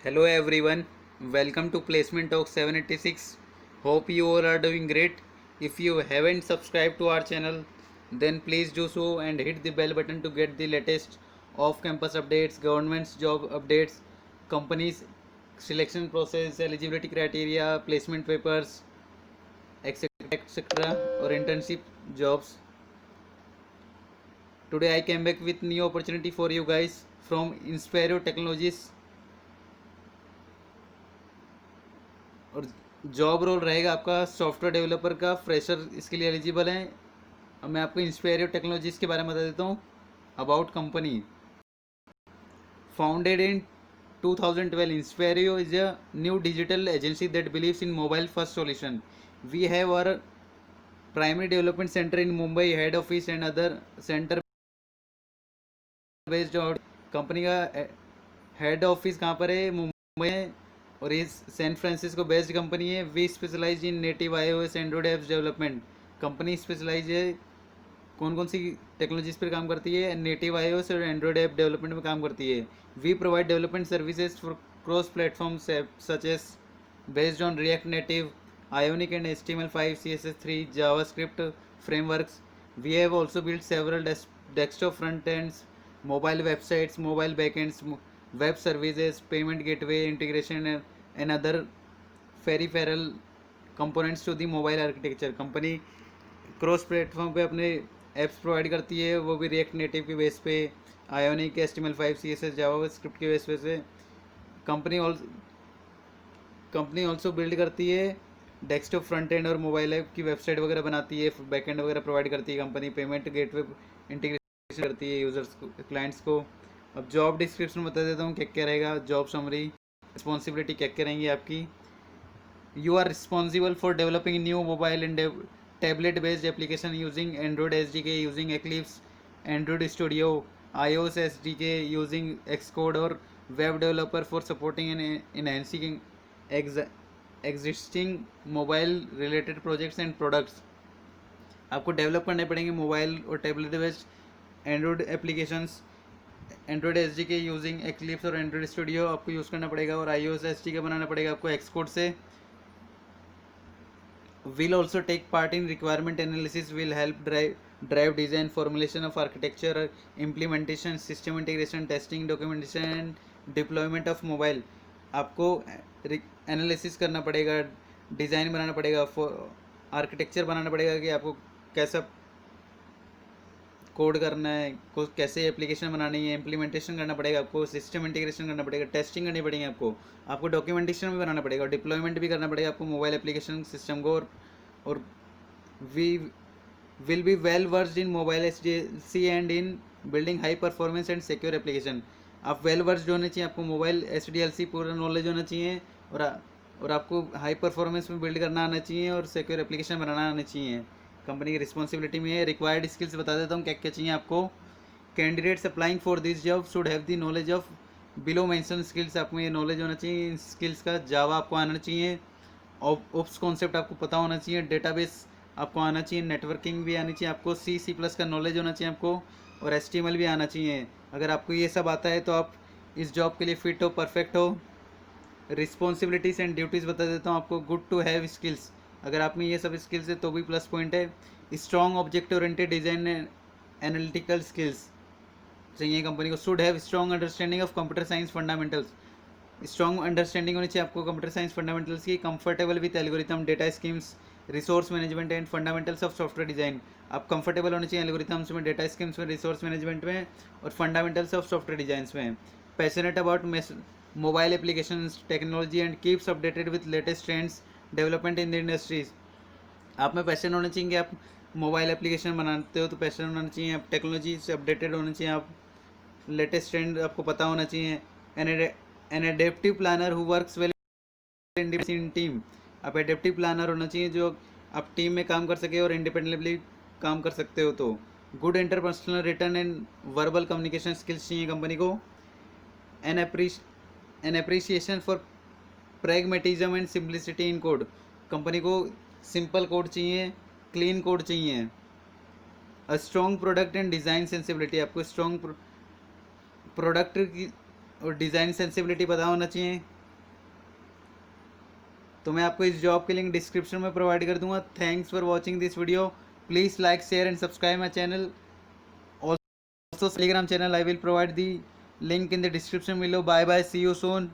Hello everyone, welcome to Placement Talk 786. Hope you all are doing great. If you haven't subscribed to our channel, then please do so and hit the bell button to get the latest off campus updates, government's job updates, companies selection process, eligibility criteria, placement papers, etc. or internship jobs. Today I came back with new opportunity for you guys from Inspiro Technologies और job role रहेगा आपका software developer का। Fresher इसके लिए eligible है। अब मैं आपको इंस्पायरियो टेक्नोलॉजीज़ के बारे में बता देता हूँ। About company founded in 2012, Inspirio is a new digital agency that believes in mobile first solution. We have our primary development center in Mumbai, head office and other center based out. Company का head office कहाँ पर है? मुंबई में। और ये San Francisco based company है। We specialize in native iOS Android apps development. Company specialize है कौन कौन सी टेक्नोलॉजीज पर काम करती है? नेटिव iOS और एंड्रॉयड ऐप डेवलपमेंट में काम करती है। We provide development services for cross platform such as based on React Native, Ionic and HTML5, CSS3, JavaScript frameworks. We have also built several desktop front ends, mobile websites, mobile backends, web services, payment gateway integration and other peripheral components to the mobile architecture. Company cross platform पे अपने apps provide करती है, वो भी react native के base पे, Ionic, HTML5, CSS, JavaScript के base पे से। कंपनी ऑल्सो बिल्ड करती है डेस्कटॉप फ्रंट एंड और मोबाइल ऐप की वेबसाइट वगैरह बनाती है, बैक एंड वगैरह प्रोवाइड करती है। कंपनी पेमेंट गेटवे इंटीग्रेशन करती है यूजर्स को, क्लाइंट्स को। अब जॉब डिस्क्रिप्शन बता देता हूँ क्या क्या रहेगा। जॉब समरी, रिस्पॉन्सिबिलिटी क्या क्या रहेंगी आपकी। You are responsible for developing new mobile and tablet based application using Android SDK, using Eclipse, Android Studio, iOS SDK using Xcode और web developer for supporting and enhancing existing mobile related projects and products. आपको develop करने पड़ेंगे mobile और tablet based Android applications, Android SDK using Eclipse और Android Studio आपको use करना पड़ेगा, और iOS SDK बनाना पड़ेगा आपको Xcode से। will also take part in requirement analysis, will help drive design, formulation of architecture, implementation, system integration, testing, documentation and deployment of mobile. आपको analysis करना पड़ेगा, डिज़ाइन बनाना पड़ेगा, आर्किटेक्चर बनाना पड़ेगा कि आपको कैसा कोड करना है, कैसे एप्लीकेशन बनानी है, इम्प्लीमेंटेशन करना पड़ेगा आपको, सिस्टम इंटीग्रेशन करना पड़ेगा, टेस्टिंग करनी पड़ेगी आपको डॉक्यूमेंटेशन भी बनाना पड़ेगा, डिप्लॉयमेंट भी करना पड़ेगा आपको मोबाइल एप्लीकेशन सिस्टम को। और we will be well versed in mobile SDLC and in building high performance and secure application. आप वेल वर्स्ड होने चाहिए, आपको मोबाइल SDLC पूरा नॉलेज होना चाहिए, और आपको हाई परफॉर्मेंस में बिल्ड करना आना चाहिए और सिक्योर एप्लीकेशन बनाना आना चाहिए। कंपनी की रिस्पॉन्सिबिलिटी में है। रिक्वायर्ड स्किल्स बता देता हूँ क्या क्या चाहिए आपको। Candidates applying for this job should have the knowledge of below mention skills. आपको ये नॉलेज होना चाहिए इन स्किल्स का। जावा आपको आना चाहिए, ओप्स कॉन्सेप्ट आपको पता होना चाहिए, डेटाबेस आपको आना चाहिए, नेटवर्किंग भी आनी चाहिए आपको, C++ का नॉलेज होना चाहिए आपको, और HTML भी आना चाहिए। अगर आपको ये सब आता है तो आप इस जॉब के लिए फिट हो, परफेक्ट हो। रिस्पॉन्सिबिलिटीज़ एंड ड्यूटीज़ बता देता हूँ आपको। गुड टू हैव स्किल्स, अगर आप में ये सब स्किल्स है तो भी प्लस पॉइंट है। Strong object oriented design analytical skills चाहिए कंपनी को। Should have strong understanding of computer science fundamentals, strong understanding होनी चाहिए आपको कंप्यूटर साइंस फंडामेंटल्स की। Comfortable with algorithm, data schemes, resource management and fundamentals of software design. आप comfortable होने चाहिए algorithms में, डेटा स्कीम्स में, रिसोर्स मैनेजमेंट में और फंडामेंटल्स ऑफ सॉफ्टवेयर डिज़ाइंस में। Passionate about mobile application technology and keeps updated with latest trends development in the industries. आप में पैशन होना चाहिए कि आप मोबाइल एप्लीकेशन बनाते हो तो पैशन होना चाहिए, आप टेक्नोलॉजी से अपडेटेड होना चाहिए, आप लेटेस्ट ट्रेंड आपको पता होना चाहिए। An adaptive planner who works well in team. आप एडेप्टिव प्लानर होना चाहिए जो आप टीम में काम कर सके और इंडिपेंडेंटली काम कर सकते हो। तो good interpersonal return and verbal communication skills चाहिए कंपनी को। An appreciation for pragmatism and simplicity in code. Company को सिंपल कोड चाहिए, क्लीन कोड चाहिए। A strong product and design sensibility, आपको स्ट्रॉन्ग प्रोडक्ट की और डिज़ाइन सेंसिबिलिटी पता होना चाहिए। तो मैं आपको इस जॉब की लिंक डिस्क्रिप्शन में प्रोवाइड कर दूंगा। Thanks for watching this video. Please like, share and subscribe my channel. Also Telegram channel, I will provide the link in the description below. Bye bye, see you soon.